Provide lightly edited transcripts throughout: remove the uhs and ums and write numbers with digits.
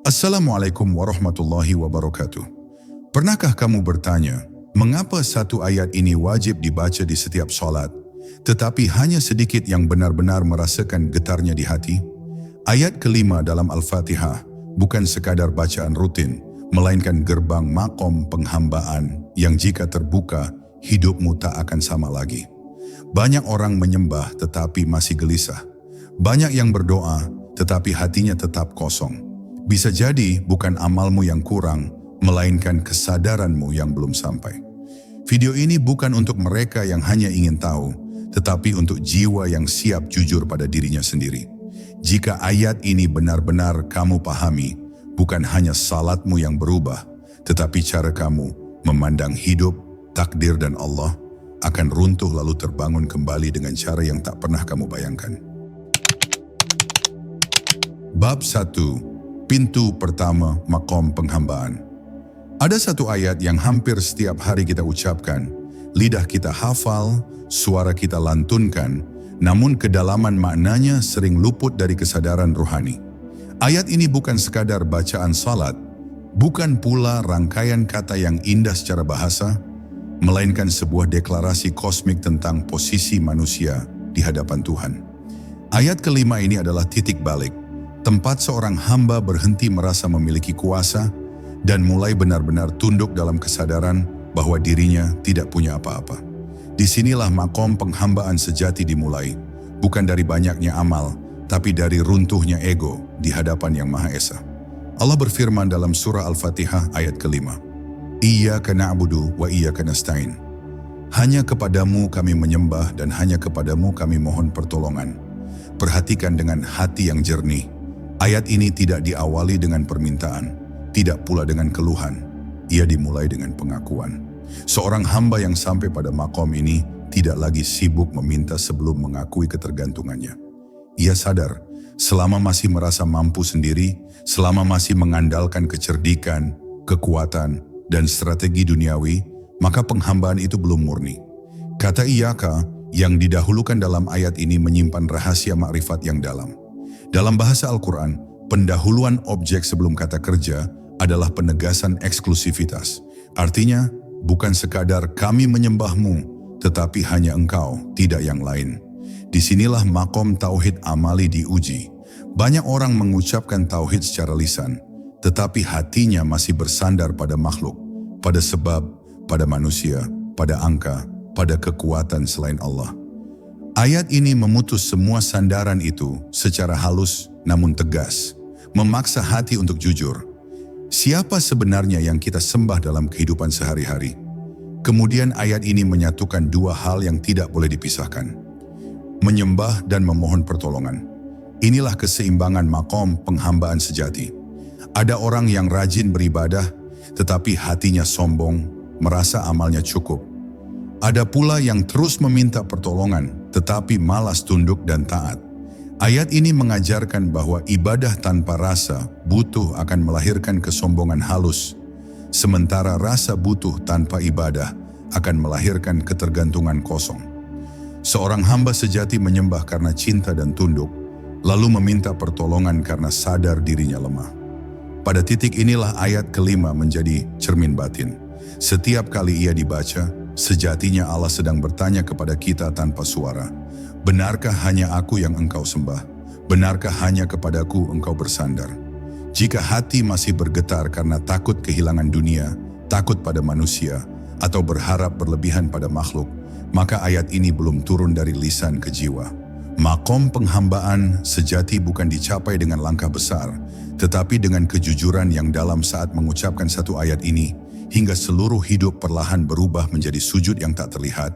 Assalamualaikum warahmatullahi wabarakatuh. Pernahkah kamu bertanya, mengapa satu ayat ini wajib dibaca di setiap solat, tetapi hanya sedikit yang benar-benar merasakan getarnya di hati? Ayat kelima dalam Al-Fatihah bukan sekadar bacaan rutin, melainkan gerbang makom penghambaan yang jika terbuka, hidupmu tak akan sama lagi. Banyak orang menyembah tetapi masih gelisah. Banyak yang berdoa tetapi hatinya tetap kosong. Bisa jadi bukan amalmu yang kurang, melainkan kesadaranmu yang belum sampai. Video ini bukan untuk mereka yang hanya ingin tahu, tetapi untuk jiwa yang siap jujur pada dirinya sendiri. Jika ayat ini benar-benar kamu pahami, bukan hanya salatmu yang berubah, tetapi cara kamu memandang hidup, takdir dan Allah akan runtuh lalu terbangun kembali dengan cara yang tak pernah kamu bayangkan. Bab 1. Pintu pertama makom penghambaan. Ada satu ayat yang hampir setiap hari kita ucapkan, lidah kita hafal, suara kita lantunkan, namun kedalaman maknanya sering luput dari kesadaran rohani. Ayat ini bukan sekadar bacaan salat, bukan pula rangkaian kata yang indah secara bahasa, melainkan sebuah deklarasi kosmik tentang posisi manusia di hadapan Tuhan. Ayat kelima ini adalah titik balik, tempat seorang hamba berhenti merasa memiliki kuasa dan mulai benar-benar tunduk dalam kesadaran bahwa dirinya tidak punya apa-apa. Disinilah makom penghambaan sejati dimulai, bukan dari banyaknya amal, tapi dari runtuhnya ego di hadapan Yang Maha Esa. Allah berfirman dalam surah Al-Fatihah ayat kelima, Iyyaka na'budu wa iyyaka nasta'in. Hanya kepadamu kami menyembah dan hanya kepadamu kami mohon pertolongan. Perhatikan dengan hati yang jernih. Ayat ini tidak diawali dengan permintaan, tidak pula dengan keluhan. Ia dimulai dengan pengakuan. Seorang hamba yang sampai pada makom ini tidak lagi sibuk meminta sebelum mengakui ketergantungannya. Ia sadar, selama masih merasa mampu sendiri, selama masih mengandalkan kecerdikan, kekuatan, dan strategi duniawi, maka penghambaan itu belum murni. Kata Iyyaka yang didahulukan dalam ayat ini menyimpan rahasia makrifat yang dalam. Dalam bahasa Al-Quran, pendahuluan objek sebelum kata kerja adalah penegasan eksklusivitas. Artinya, bukan sekadar kami menyembahmu, tetapi hanya engkau, tidak yang lain. Disinilah makom tauhid amali diuji. Banyak orang mengucapkan tauhid secara lisan, tetapi hatinya masih bersandar pada makhluk, pada sebab, pada manusia, pada angka, pada kekuatan selain Allah. Ayat ini memutus semua sandaran itu secara halus namun tegas, memaksa hati untuk jujur. Siapa sebenarnya yang kita sembah dalam kehidupan sehari-hari? Kemudian ayat ini menyatukan dua hal yang tidak boleh dipisahkan. Menyembah dan memohon pertolongan. Inilah keseimbangan makom penghambaan sejati. Ada orang yang rajin beribadah, tetapi hatinya sombong, merasa amalnya cukup. Ada pula yang terus meminta pertolongan, tetapi malas tunduk dan taat. Ayat ini mengajarkan bahwa ibadah tanpa rasa butuh akan melahirkan kesombongan halus, sementara rasa butuh tanpa ibadah akan melahirkan ketergantungan kosong. Seorang hamba sejati menyembah karena cinta dan tunduk, lalu meminta pertolongan karena sadar dirinya lemah. Pada titik inilah ayat kelima menjadi cermin batin. Setiap kali ia dibaca, sejatinya Allah sedang bertanya kepada kita tanpa suara, benarkah hanya aku yang engkau sembah? Benarkah hanya kepadaku engkau bersandar? Jika hati masih bergetar karena takut kehilangan dunia, takut pada manusia, atau berharap berlebihan pada makhluk, maka ayat ini belum turun dari lisan ke jiwa. Makom penghambaan sejati bukan dicapai dengan langkah besar, tetapi dengan kejujuran yang dalam saat mengucapkan satu ayat ini, hingga seluruh hidup perlahan berubah menjadi sujud yang tak terlihat.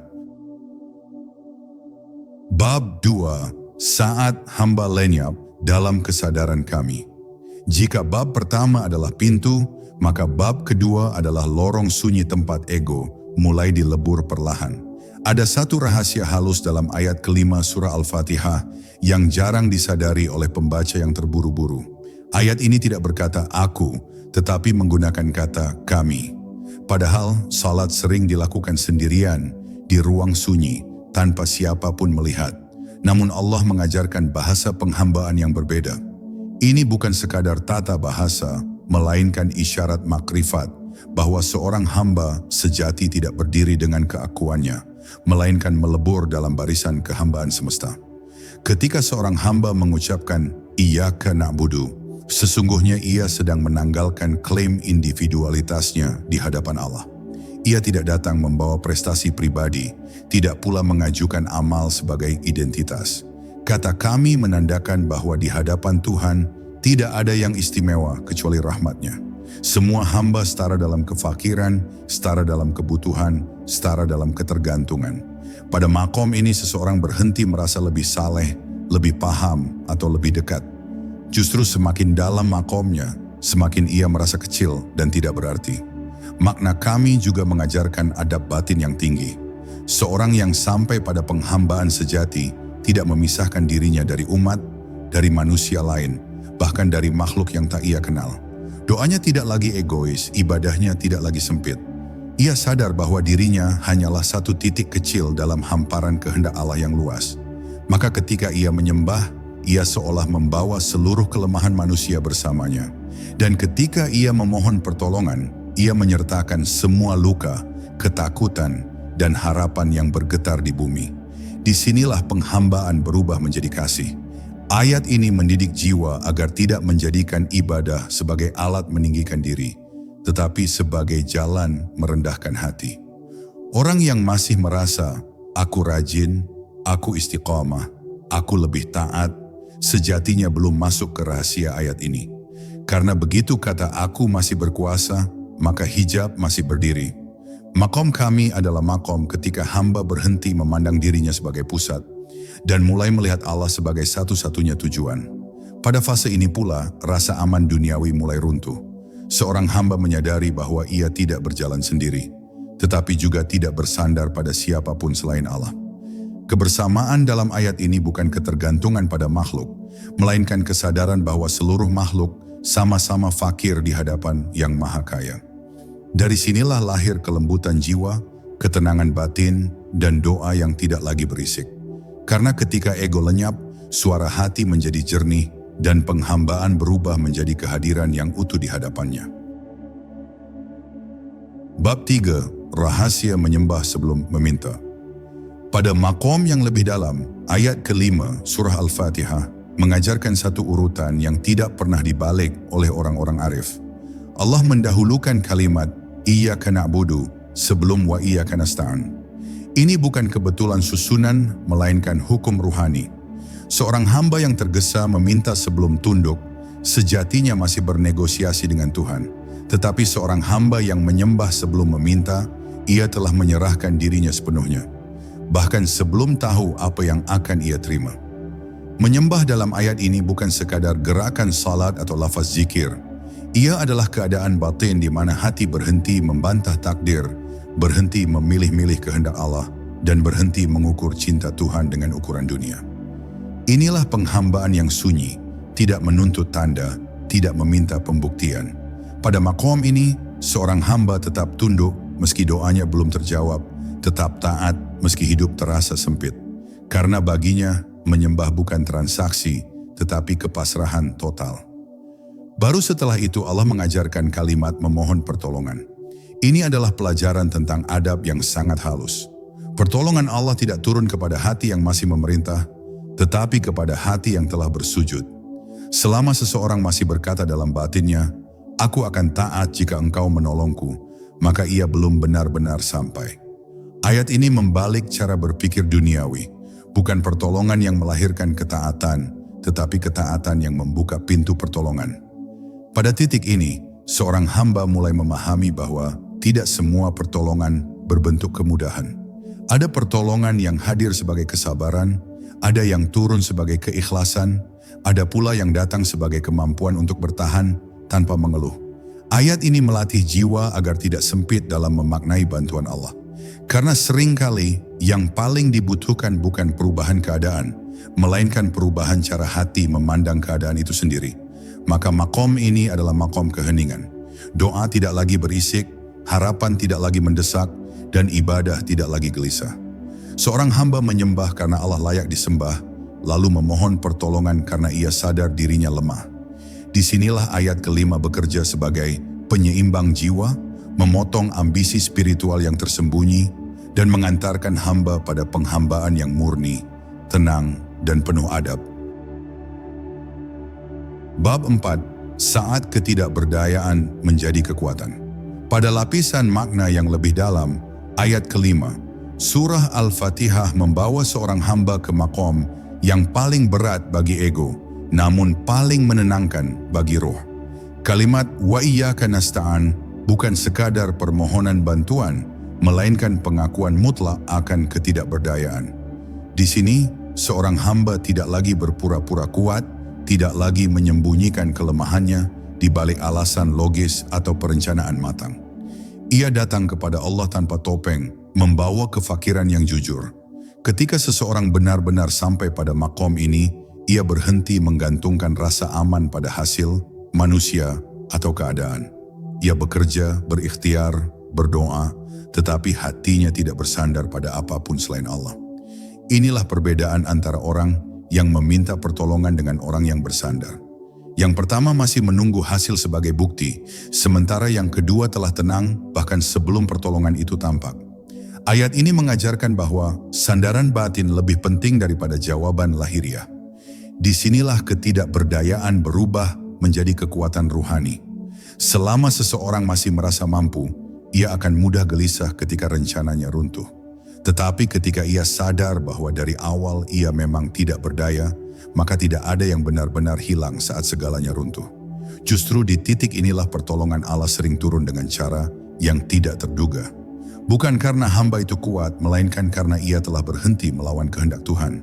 Bab 2. Saat hamba lenyap dalam kesadaran kami. Jika bab pertama adalah pintu, maka bab kedua adalah lorong sunyi tempat ego mulai dilebur perlahan. Ada satu rahasia halus dalam ayat kelima surah Al-Fatihah yang jarang disadari oleh pembaca yang terburu-buru. Ayat ini tidak berkata aku, tetapi menggunakan kata kami. Padahal salat sering dilakukan sendirian, di ruang sunyi, tanpa siapapun melihat. Namun Allah mengajarkan bahasa penghambaan yang berbeda. Ini bukan sekadar tata bahasa, melainkan isyarat makrifat bahwa seorang hamba sejati tidak berdiri dengan keakuannya, melainkan melebur dalam barisan kehambaan semesta. Ketika seorang hamba mengucapkan Iyyaka na'budu, sesungguhnya ia sedang menanggalkan klaim individualitasnya di hadapan Allah. Ia tidak datang membawa prestasi pribadi, tidak pula mengajukan amal sebagai identitas. Kata kami menandakan bahwa di hadapan Tuhan tidak ada yang istimewa kecuali rahmat-Nya. Semua hamba setara dalam kefakiran, setara dalam kebutuhan, setara dalam ketergantungan. Pada makom ini seseorang berhenti merasa lebih saleh, lebih paham, atau lebih dekat. Justru semakin dalam makomnya, semakin ia merasa kecil dan tidak berarti. Makna kami juga mengajarkan adab batin yang tinggi. Seorang yang sampai pada penghambaan sejati tidak memisahkan dirinya dari umat, dari manusia lain, bahkan dari makhluk yang tak ia kenal. Doanya tidak lagi egois, ibadahnya tidak lagi sempit. Ia sadar bahwa dirinya hanyalah satu titik kecil dalam hamparan kehendak Allah yang luas. Maka ketika ia menyembah, ia seolah membawa seluruh kelemahan manusia bersamanya. Dan ketika ia memohon pertolongan, ia menyertakan semua luka, ketakutan, dan harapan yang bergetar di bumi. Disinilah penghambaan berubah menjadi kasih. Ayat ini mendidik jiwa agar tidak menjadikan ibadah sebagai alat meninggikan diri, tetapi sebagai jalan merendahkan hati. Orang yang masih merasa, aku rajin, aku istiqamah, aku lebih taat, sejatinya belum masuk ke rahasia ayat ini. Karena begitu kata aku masih berkuasa, maka hijab masih berdiri. Makom kami adalah makom ketika hamba berhenti memandang dirinya sebagai pusat dan mulai melihat Allah sebagai satu-satunya tujuan. Pada fase ini pula, rasa aman duniawi mulai runtuh. Seorang hamba menyadari bahwa ia tidak berjalan sendiri, tetapi juga tidak bersandar pada siapapun selain Allah. Kebersamaan dalam ayat ini bukan ketergantungan pada makhluk, melainkan kesadaran bahwa seluruh makhluk sama-sama fakir di hadapan Yang Maha Kaya. Dari sinilah lahir kelembutan jiwa, ketenangan batin, dan doa yang tidak lagi berisik. Karena ketika ego lenyap, suara hati menjadi jernih, dan penghambaan berubah menjadi kehadiran yang utuh di hadapannya. Bab 3. Rahasia menyembah sebelum meminta. Pada makom yang lebih dalam, ayat ke-5 surah Al-Fatihah mengajarkan satu urutan yang tidak pernah dibalik oleh orang-orang arif. Allah mendahulukan kalimat Iyyaka na'budu sebelum wa iyyaka nasta'in. Ini bukan kebetulan susunan, melainkan hukum ruhani. Seorang hamba yang tergesa meminta sebelum tunduk, sejatinya masih bernegosiasi dengan Tuhan. Tetapi seorang hamba yang menyembah sebelum meminta, ia telah menyerahkan dirinya sepenuhnya. Bahkan sebelum tahu apa yang akan ia terima. Menyembah dalam ayat ini bukan sekadar gerakan salat atau lafaz zikir. Ia adalah keadaan batin di mana hati berhenti membantah takdir, berhenti memilih-milih kehendak Allah, dan berhenti mengukur cinta Tuhan dengan ukuran dunia. Inilah penghambaan yang sunyi, tidak menuntut tanda, tidak meminta pembuktian. Pada makom ini, seorang hamba tetap tunduk meski doanya belum terjawab, tetap taat meski hidup terasa sempit. Karena baginya, menyembah bukan transaksi, tetapi kepasrahan total. Baru setelah itu Allah mengajarkan kalimat memohon pertolongan. Ini adalah pelajaran tentang adab yang sangat halus. Pertolongan Allah tidak turun kepada hati yang masih memerintah, tetapi kepada hati yang telah bersujud. Selama seseorang masih berkata dalam batinnya, aku akan taat jika engkau menolongku, maka ia belum benar-benar sampai. Ayat ini membalik cara berpikir duniawi. Bukan pertolongan yang melahirkan ketaatan, tetapi ketaatan yang membuka pintu pertolongan. Pada titik ini, seorang hamba mulai memahami bahwa tidak semua pertolongan berbentuk kemudahan. Ada pertolongan yang hadir sebagai kesabaran, ada yang turun sebagai keikhlasan, ada pula yang datang sebagai kemampuan untuk bertahan tanpa mengeluh. Ayat ini melatih jiwa agar tidak sempit dalam memaknai bantuan Allah. Karena seringkali yang paling dibutuhkan bukan perubahan keadaan, melainkan perubahan cara hati memandang keadaan itu sendiri. Maka makom ini adalah makom keheningan. Doa tidak lagi berisik, harapan tidak lagi mendesak, dan ibadah tidak lagi gelisah. Seorang hamba menyembah karena Allah layak disembah, lalu memohon pertolongan karena ia sadar dirinya lemah. Disinilah ayat kelima bekerja sebagai penyeimbang jiwa, memotong ambisi spiritual yang tersembunyi, dan mengantarkan hamba pada penghambaan yang murni, tenang, dan penuh adab. Bab 4. Saat ketidakberdayaan menjadi kekuatan. Pada lapisan makna yang lebih dalam, ayat kelima, surah Al-Fatihah membawa seorang hamba ke makom yang paling berat bagi ego, namun paling menenangkan bagi roh. Kalimat wa iyyaka nasta'an bukan sekadar permohonan bantuan, melainkan pengakuan mutlak akan ketidakberdayaan. Di sini, seorang hamba tidak lagi berpura-pura kuat, tidak lagi menyembunyikan kelemahannya di balik alasan logis atau perencanaan matang. Ia datang kepada Allah tanpa topeng, membawa kefakiran yang jujur. Ketika seseorang benar-benar sampai pada makom ini, ia berhenti menggantungkan rasa aman pada hasil, manusia, atau keadaan. Ia bekerja, berikhtiar, berdoa, tetapi hatinya tidak bersandar pada apapun selain Allah. Inilah perbedaan antara orang yang meminta pertolongan dengan orang yang bersandar. Yang pertama masih menunggu hasil sebagai bukti, sementara yang kedua telah tenang bahkan sebelum pertolongan itu tampak. Ayat ini mengajarkan bahwa sandaran batin lebih penting daripada jawaban lahiriah. Disinilah ketidakberdayaan berubah menjadi kekuatan ruhani. Selama seseorang masih merasa mampu, ia akan mudah gelisah ketika rencananya runtuh. Tetapi ketika ia sadar bahwa dari awal ia memang tidak berdaya, maka tidak ada yang benar-benar hilang saat segalanya runtuh. Justru di titik inilah pertolongan Allah sering turun dengan cara yang tidak terduga. Bukan karena hamba itu kuat, melainkan karena ia telah berhenti melawan kehendak Tuhan.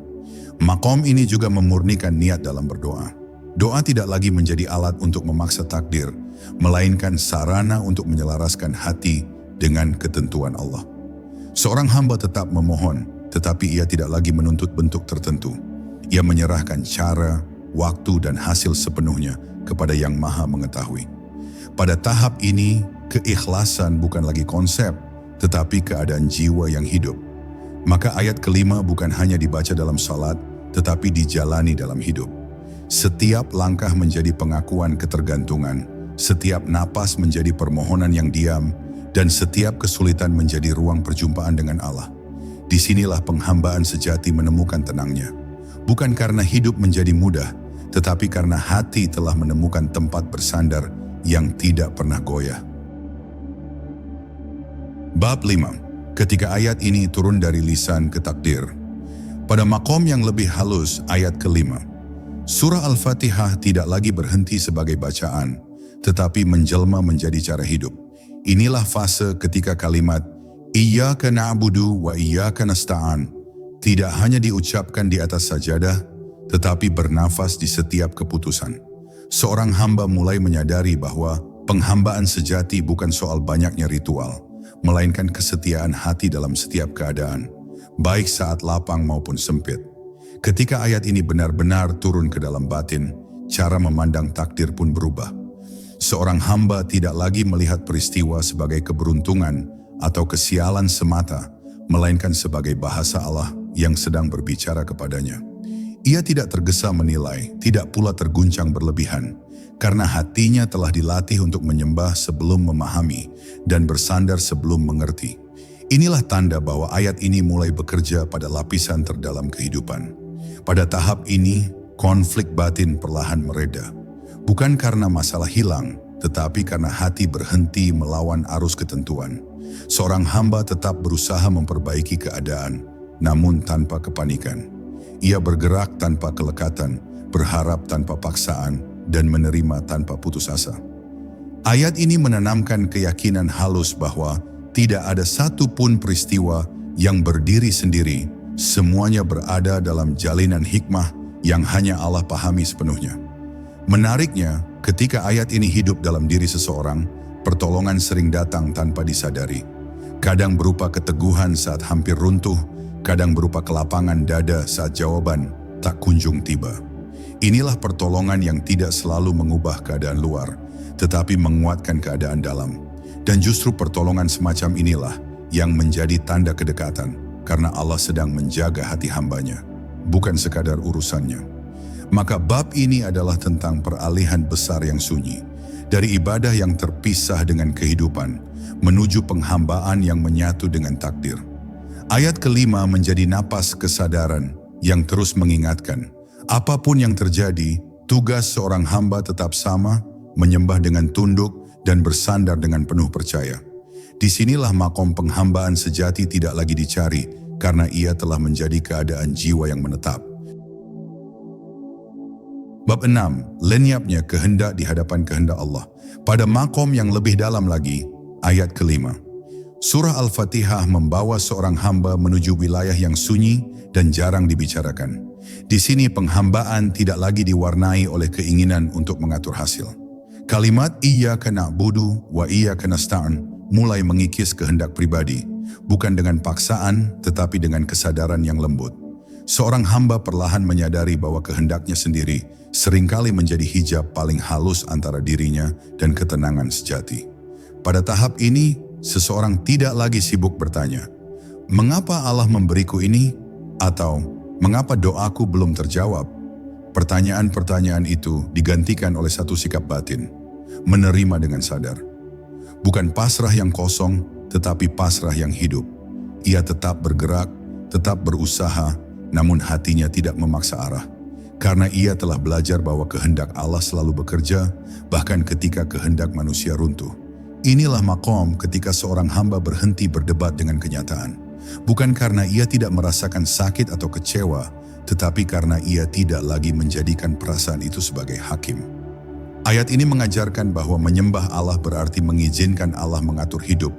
Makom ini juga memurnikan niat dalam berdoa. Doa tidak lagi menjadi alat untuk memaksa takdir, melainkan sarana untuk menyelaraskan hati dengan ketentuan Allah. Seorang hamba tetap memohon, tetapi ia tidak lagi menuntut bentuk tertentu. Ia menyerahkan cara, waktu, dan hasil sepenuhnya kepada Yang Maha Mengetahui. Pada tahap ini, keikhlasan bukan lagi konsep, tetapi keadaan jiwa yang hidup. Maka ayat kelima bukan hanya dibaca dalam salat, tetapi dijalani dalam hidup. Setiap langkah menjadi pengakuan ketergantungan, setiap napas menjadi permohonan yang diam, dan setiap kesulitan menjadi ruang perjumpaan dengan Allah. Disinilah penghambaan sejati menemukan tenangnya. Bukan karena hidup menjadi mudah, tetapi karena hati telah menemukan tempat bersandar yang tidak pernah goyah. Bab 5. Ketika ayat ini turun dari lisan ke takdir. Pada makom yang lebih halus, ayat kelima, surah Al-Fatihah tidak lagi berhenti sebagai bacaan, tetapi menjelma menjadi cara hidup. Inilah fase ketika kalimat Iyyaka na'budu wa iyyaka nasta'an tidak hanya diucapkan di atas sajadah, tetapi bernafas di setiap keputusan. Seorang hamba mulai menyadari bahwa penghambaan sejati bukan soal banyaknya ritual, melainkan kesetiaan hati dalam setiap keadaan, baik saat lapang maupun sempit. Ketika ayat ini benar-benar turun ke dalam batin, cara memandang takdir pun berubah. Seorang hamba tidak lagi melihat peristiwa sebagai keberuntungan atau kesialan semata, melainkan sebagai bahasa Allah yang sedang berbicara kepadanya. Ia tidak tergesa menilai, tidak pula terguncang berlebihan, karena hatinya telah dilatih untuk menyembah sebelum memahami dan bersandar sebelum mengerti. Inilah tanda bahwa ayat ini mulai bekerja pada lapisan terdalam kehidupan. Pada tahap ini, konflik batin perlahan mereda. Bukan karena masalah hilang, tetapi karena hati berhenti melawan arus ketentuan. Seorang hamba tetap berusaha memperbaiki keadaan, namun tanpa kepanikan. Ia bergerak tanpa kelekatan, berharap tanpa paksaan, dan menerima tanpa putus asa. Ayat ini menanamkan keyakinan halus bahwa tidak ada satupun peristiwa yang berdiri sendiri, semuanya berada dalam jalinan hikmah yang hanya Allah pahami sepenuhnya. Menariknya, ketika ayat ini hidup dalam diri seseorang, pertolongan sering datang tanpa disadari. Kadang berupa keteguhan saat hampir runtuh, kadang berupa kelapangan dada saat jawaban tak kunjung tiba. Inilah pertolongan yang tidak selalu mengubah keadaan luar, tetapi menguatkan keadaan dalam. Dan justru pertolongan semacam inilah yang menjadi tanda kedekatan, karena Allah sedang menjaga hati hambanya, bukan sekadar urusannya. Maka bab ini adalah tentang peralihan besar yang sunyi, dari ibadah yang terpisah dengan kehidupan, menuju penghambaan yang menyatu dengan takdir. Ayat kelima menjadi napas kesadaran yang terus mengingatkan, apapun yang terjadi, tugas seorang hamba tetap sama, menyembah dengan tunduk dan bersandar dengan penuh percaya. Disinilah makom penghambaan sejati tidak lagi dicari, karena ia telah menjadi keadaan jiwa yang menetap. Bab 6, lenyapnya kehendak di hadapan kehendak Allah. Pada makom yang lebih dalam lagi, ayat kelima. Surah Al-Fatihah membawa seorang hamba menuju wilayah yang sunyi dan jarang dibicarakan. Di sini penghambaan tidak lagi diwarnai oleh keinginan untuk mengatur hasil. Kalimat iyyaka na'budu wa iyyaka nasta'in mulai mengikis kehendak pribadi, bukan dengan paksaan tetapi dengan kesadaran yang lembut. Seorang hamba perlahan menyadari bahwa kehendaknya sendiri seringkali menjadi hijab paling halus antara dirinya dan ketenangan sejati. Pada tahap ini, seseorang tidak lagi sibuk bertanya, "Mengapa Allah memberiku ini?" atau "Mengapa doaku belum terjawab?" Pertanyaan-pertanyaan itu digantikan oleh satu sikap batin, menerima dengan sadar. Bukan pasrah yang kosong, tetapi pasrah yang hidup. Ia tetap bergerak, tetap berusaha, namun hatinya tidak memaksa arah. Karena ia telah belajar bahwa kehendak Allah selalu bekerja, bahkan ketika kehendak manusia runtuh. Inilah makom ketika seorang hamba berhenti berdebat dengan kenyataan. Bukan karena ia tidak merasakan sakit atau kecewa, tetapi karena ia tidak lagi menjadikan perasaan itu sebagai hakim. Ayat ini mengajarkan bahwa menyembah Allah berarti mengizinkan Allah mengatur hidup,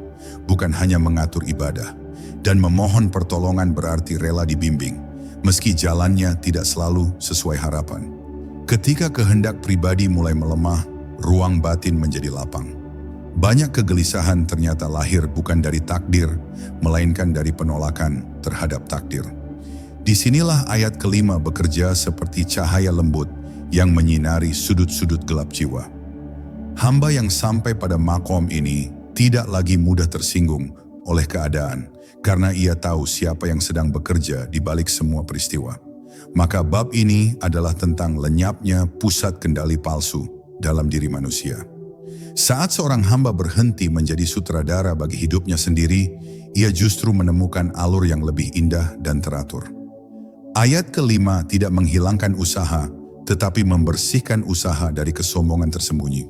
bukan hanya mengatur ibadah. Dan memohon pertolongan berarti rela dibimbing, meski jalannya tidak selalu sesuai harapan. Ketika kehendak pribadi mulai melemah, ruang batin menjadi lapang. Banyak kegelisahan ternyata lahir bukan dari takdir, melainkan dari penolakan terhadap takdir. Disinilah ayat kelima bekerja seperti cahaya lembut yang menyinari sudut-sudut gelap jiwa. Hamba yang sampai pada makom ini tidak lagi mudah tersinggung oleh keadaan, karena ia tahu siapa yang sedang bekerja di balik semua peristiwa. Maka bab ini adalah tentang lenyapnya pusat kendali palsu dalam diri manusia. Saat seorang hamba berhenti menjadi sutradara bagi hidupnya sendiri, ia justru menemukan alur yang lebih indah dan teratur. Ayat kelima tidak menghilangkan usaha, tetapi membersihkan usaha dari kesombongan tersembunyi.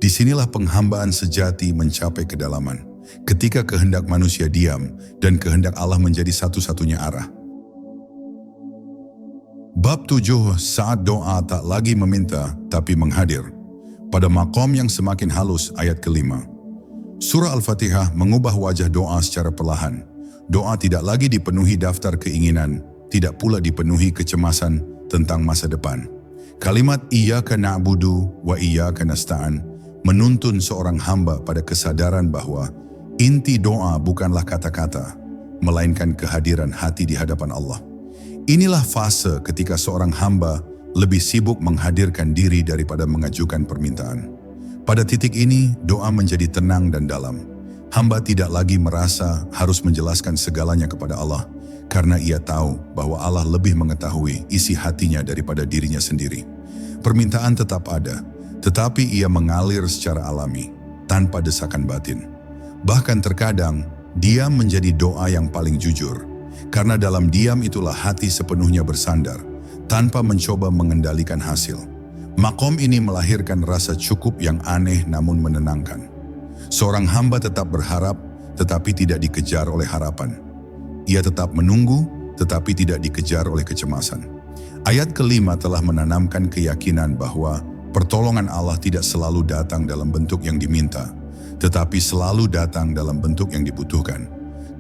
Disinilah penghambaan sejati mencapai kedalaman, ketika kehendak manusia diam dan kehendak Allah menjadi satu-satunya arah. Bab 7, saat doa tak lagi meminta tapi menghadir. Pada makom yang semakin halus, ayat kelima. Surah Al-Fatihah mengubah wajah doa secara perlahan. Doa tidak lagi dipenuhi daftar keinginan, tidak pula dipenuhi kecemasan tentang masa depan. Kalimat iyyaka na'budu wa iyyaka nasta'in menuntun seorang hamba pada kesadaran bahwa inti doa bukanlah kata-kata, melainkan kehadiran hati di hadapan Allah. Inilah fase ketika seorang hamba lebih sibuk menghadirkan diri daripada mengajukan permintaan. Pada titik ini, doa menjadi tenang dan dalam. Hamba tidak lagi merasa harus menjelaskan segalanya kepada Allah, karena ia tahu bahwa Allah lebih mengetahui isi hatinya daripada dirinya sendiri. Permintaan tetap ada, tetapi ia mengalir secara alami, tanpa desakan batin. Bahkan terkadang, diam menjadi doa yang paling jujur, karena dalam diam itulah hati sepenuhnya bersandar, tanpa mencoba mengendalikan hasil. Makom ini melahirkan rasa cukup yang aneh namun menenangkan. Seorang hamba tetap berharap, tetapi tidak dikejar oleh harapan. Ia tetap menunggu, tetapi tidak dikejar oleh kecemasan. Ayat kelima telah menanamkan keyakinan bahwa pertolongan Allah tidak selalu datang dalam bentuk yang diminta, tetapi selalu datang dalam bentuk yang dibutuhkan.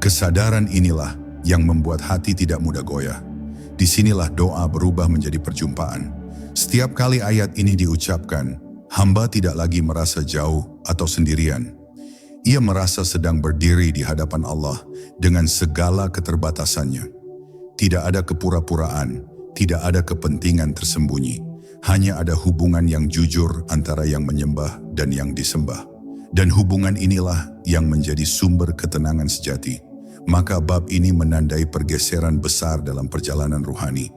Kesadaran inilah yang membuat hati tidak mudah goyah. Disinilah doa berubah menjadi perjumpaan. Setiap kali ayat ini diucapkan, hamba tidak lagi merasa jauh atau sendirian. Ia merasa sedang berdiri di hadapan Allah dengan segala keterbatasannya. Tidak ada kepura-puraan, tidak ada kepentingan tersembunyi. Hanya ada hubungan yang jujur antara yang menyembah dan yang disembah. Dan hubungan inilah yang menjadi sumber ketenangan sejati. Maka bab ini menandai pergeseran besar dalam perjalanan ruhani,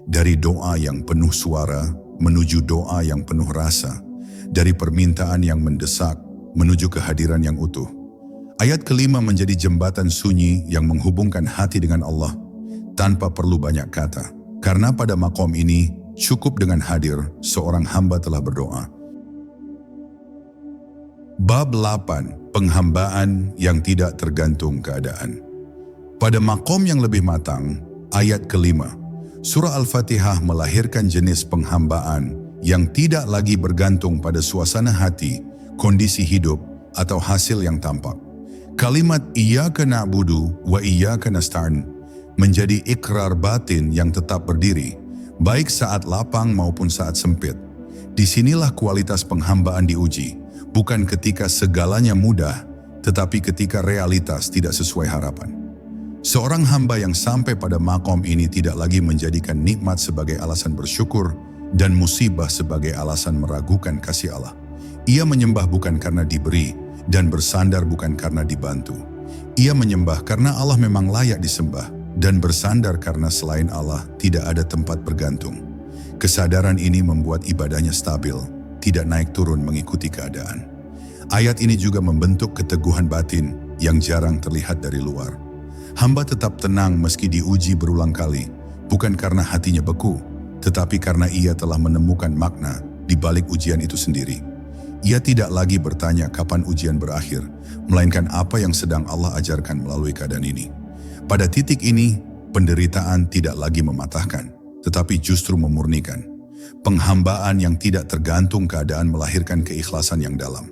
dari doa yang penuh suara menuju doa yang penuh rasa, dari permintaan yang mendesak menuju kehadiran yang utuh. Ayat kelima menjadi jembatan sunyi yang menghubungkan hati dengan Allah tanpa perlu banyak kata. Karena pada makom ini cukup dengan hadir seorang hamba telah berdoa. Bab 8. Penghambaan yang tidak tergantung keadaan. Pada makom yang lebih matang, ayat kelima, surah Al-Fatihah melahirkan jenis penghambaan yang tidak lagi bergantung pada suasana hati, kondisi hidup, atau hasil yang tampak. Kalimat Iyyaka na'budu wa iyyaka nasta'in menjadi ikrar batin yang tetap berdiri, baik saat lapang maupun saat sempit. Disinilah kualitas penghambaan diuji, bukan ketika segalanya mudah, tetapi ketika realitas tidak sesuai harapan. Seorang hamba yang sampai pada makom ini tidak lagi menjadikan nikmat sebagai alasan bersyukur dan musibah sebagai alasan meragukan kasih Allah. Ia menyembah bukan karena diberi dan bersandar bukan karena dibantu. Ia menyembah karena Allah memang layak disembah dan bersandar karena selain Allah tidak ada tempat bergantung. Kesadaran ini membuat ibadahnya stabil, tidak naik turun mengikuti keadaan. Ayat ini juga membentuk keteguhan batin yang jarang terlihat dari luar. Hamba tetap tenang meski diuji berulang kali, bukan karena hatinya beku, tetapi karena ia telah menemukan makna di balik ujian itu sendiri. Ia tidak lagi bertanya kapan ujian berakhir, melainkan apa yang sedang Allah ajarkan melalui keadaan ini. Pada titik ini, penderitaan tidak lagi mematahkan, tetapi justru memurnikan. Penghambaan yang tidak tergantung keadaan melahirkan keikhlasan yang dalam.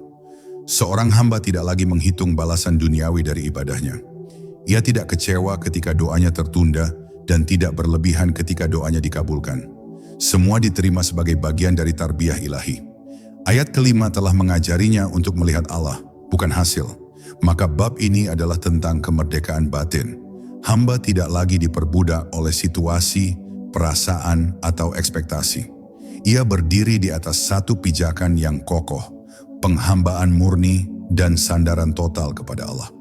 Seorang hamba tidak lagi menghitung balasan duniawi dari ibadahnya. Ia tidak kecewa ketika doanya tertunda dan tidak berlebihan ketika doanya dikabulkan. Semua diterima sebagai bagian dari tarbiyah ilahi. Ayat kelima telah mengajarinya untuk melihat Allah, bukan hasil. Maka bab ini adalah tentang kemerdekaan batin. Hamba tidak lagi diperbudak oleh situasi, perasaan, atau ekspektasi. Ia berdiri di atas satu pijakan yang kokoh, penghambaan murni dan sandaran total kepada Allah.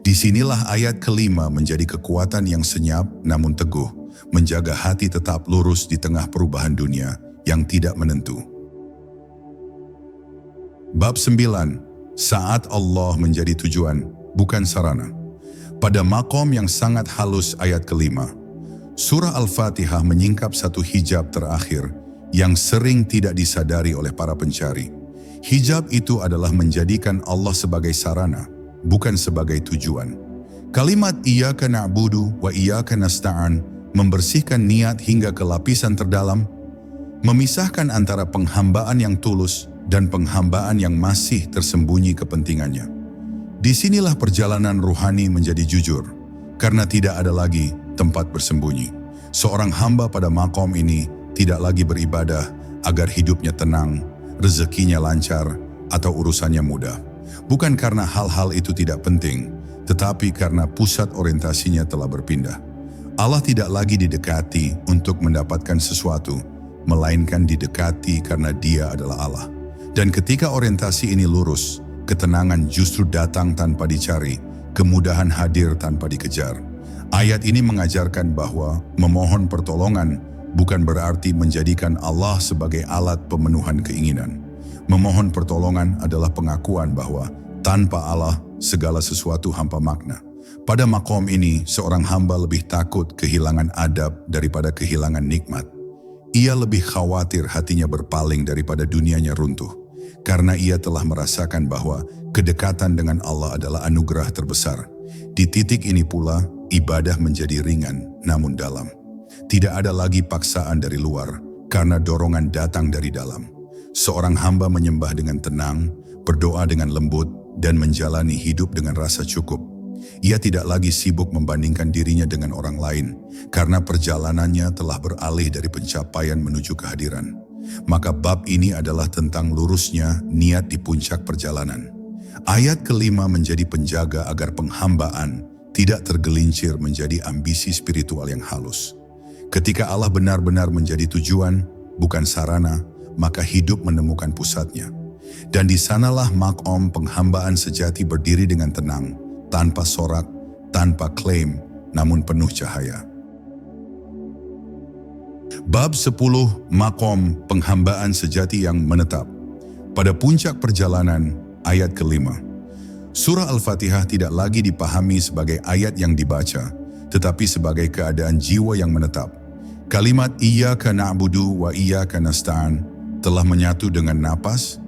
Disinilah ayat kelima menjadi kekuatan yang senyap namun teguh, menjaga hati tetap lurus di tengah perubahan dunia yang tidak menentu. Bab 9. Saat Allah menjadi tujuan, bukan sarana. Pada makom yang sangat halus ayat kelima, surah Al-Fatihah menyingkap satu hijab terakhir yang sering tidak disadari oleh para pencari. Hijab itu adalah menjadikan Allah sebagai sarana, bukan sebagai tujuan. Kalimat Iyyaka na'budu wa iyyaka nasta'in membersihkan niat hingga ke lapisan terdalam, memisahkan antara penghambaan yang tulus dan penghambaan yang masih tersembunyi kepentingannya. Disinilah perjalanan ruhani menjadi jujur, karena tidak ada lagi tempat bersembunyi. Seorang hamba pada makom ini tidak lagi beribadah agar hidupnya tenang, rezekinya lancar, atau urusannya mudah. Bukan karena hal-hal itu tidak penting, tetapi karena pusat orientasinya telah berpindah. Allah tidak lagi didekati untuk mendapatkan sesuatu, melainkan didekati karena Dia adalah Allah. Dan ketika orientasi ini lurus, ketenangan justru datang tanpa dicari, kemudahan hadir tanpa dikejar. Ayat ini mengajarkan bahwa memohon pertolongan bukan berarti menjadikan Allah sebagai alat pemenuhan keinginan. Memohon pertolongan adalah pengakuan bahwa tanpa Allah segala sesuatu hampa makna. Pada makom ini, seorang hamba lebih takut kehilangan adab daripada kehilangan nikmat. Ia lebih khawatir hatinya berpaling daripada dunianya runtuh, karena ia telah merasakan bahwa kedekatan dengan Allah adalah anugerah terbesar. Di titik ini pula, ibadah menjadi ringan namun dalam. Tidak ada lagi paksaan dari luar, karena dorongan datang dari dalam. Seorang hamba menyembah dengan tenang, berdoa dengan lembut, dan menjalani hidup dengan rasa cukup. Ia tidak lagi sibuk membandingkan dirinya dengan orang lain, karena perjalanannya telah beralih dari pencapaian menuju kehadiran. Maka bab ini adalah tentang lurusnya niat di puncak perjalanan. Ayat kelima menjadi penjaga agar penghambaan tidak tergelincir menjadi ambisi spiritual yang halus. Ketika Allah benar-benar menjadi tujuan, bukan sarana, maka hidup menemukan pusatnya. Dan di sanalah makom penghambaan sejati berdiri dengan tenang, tanpa sorak, tanpa klaim, namun penuh cahaya. Bab 10, Makom penghambaan sejati yang menetap. Pada puncak perjalanan, ayat ke-5. Surah Al-Fatihah tidak lagi dipahami sebagai ayat yang dibaca, tetapi sebagai keadaan jiwa yang menetap. Kalimat Iyyaka na'budu wa iyyaka nasta'in telah menyatu dengan napas,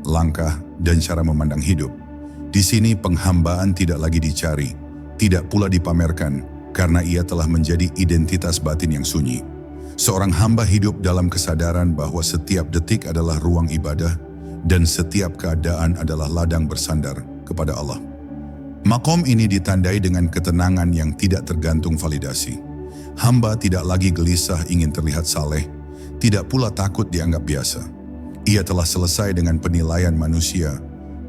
langkah, dan cara memandang hidup. Di sini penghambaan tidak lagi dicari, tidak pula dipamerkan, karena ia telah menjadi identitas batin yang sunyi. Seorang hamba hidup dalam kesadaran bahwa setiap detik adalah ruang ibadah dan setiap keadaan adalah ladang bersandar kepada Allah. Makom ini ditandai dengan ketenangan yang tidak tergantung validasi. Hamba tidak lagi gelisah ingin terlihat saleh, tidak pula takut dianggap biasa. Ia telah selesai dengan penilaian manusia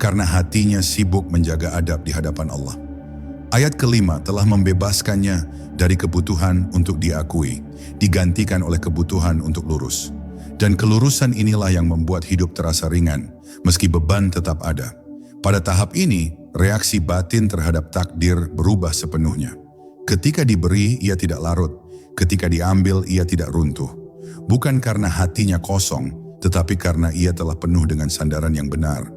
karena hatinya sibuk menjaga adab di hadapan Allah. Ayat ke-5 telah membebaskannya dari kebutuhan untuk diakui, digantikan oleh kebutuhan untuk lurus. Dan kelurusan inilah yang membuat hidup terasa ringan, meski beban tetap ada. Pada tahap ini, reaksi batin terhadap takdir berubah sepenuhnya. Ketika diberi, ia tidak larut. Ketika diambil, ia tidak runtuh. Bukan karena hatinya kosong, tetapi karena ia telah penuh dengan sandaran yang benar.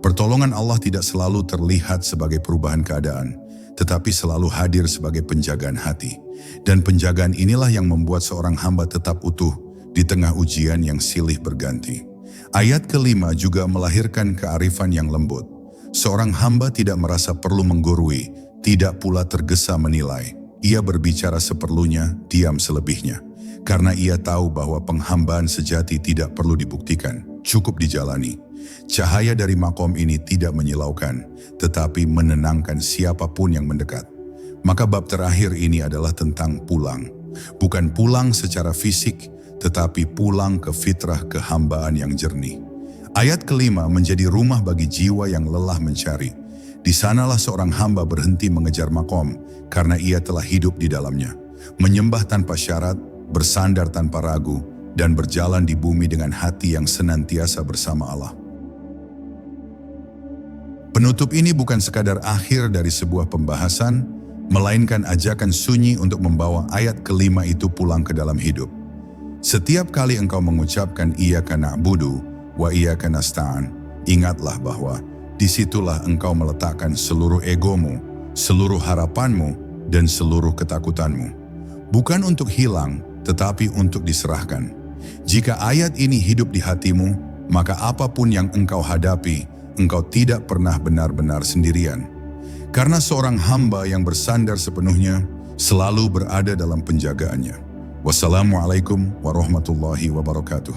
Pertolongan Allah tidak selalu terlihat sebagai perubahan keadaan, tetapi selalu hadir sebagai penjagaan hati. Dan penjagaan inilah yang membuat seorang hamba tetap utuh di tengah ujian yang silih berganti. Ayat ke-5 juga melahirkan kearifan yang lembut. Seorang hamba tidak merasa perlu menggurui, tidak pula tergesa menilai. Ia berbicara seperlunya, diam selebihnya. Karena ia tahu bahwa penghambaan sejati tidak perlu dibuktikan, cukup dijalani. Cahaya dari makom ini tidak menyilaukan, tetapi menenangkan siapapun yang mendekat. Maka bab terakhir ini adalah tentang pulang. Bukan pulang secara fisik, tetapi pulang ke fitrah kehambaan yang jernih. Ayat ke-5 menjadi rumah bagi jiwa yang lelah mencari. Di sanalah seorang hamba berhenti mengejar makom, karena ia telah hidup di dalamnya. Menyembah tanpa syarat, bersandar tanpa ragu, dan berjalan di bumi dengan hati yang senantiasa bersama Allah. Penutup ini bukan sekadar akhir dari sebuah pembahasan, melainkan ajakan sunyi untuk membawa ayat ke-5 itu pulang ke dalam hidup. Setiap kali engkau mengucapkan Iyyaka na'budu wa iyyaka nasta'in, ingatlah bahwa disitulah engkau meletakkan seluruh egomu, seluruh harapanmu, dan seluruh ketakutanmu. Bukan untuk hilang, tetapi untuk diserahkan. Jika ayat ini hidup di hatimu, maka apapun yang engkau hadapi, engkau tidak pernah benar-benar sendirian. Karena seorang hamba yang bersandar sepenuhnya selalu berada dalam penjagaannya. Wassalamualaikum warahmatullahi wabarakatuh.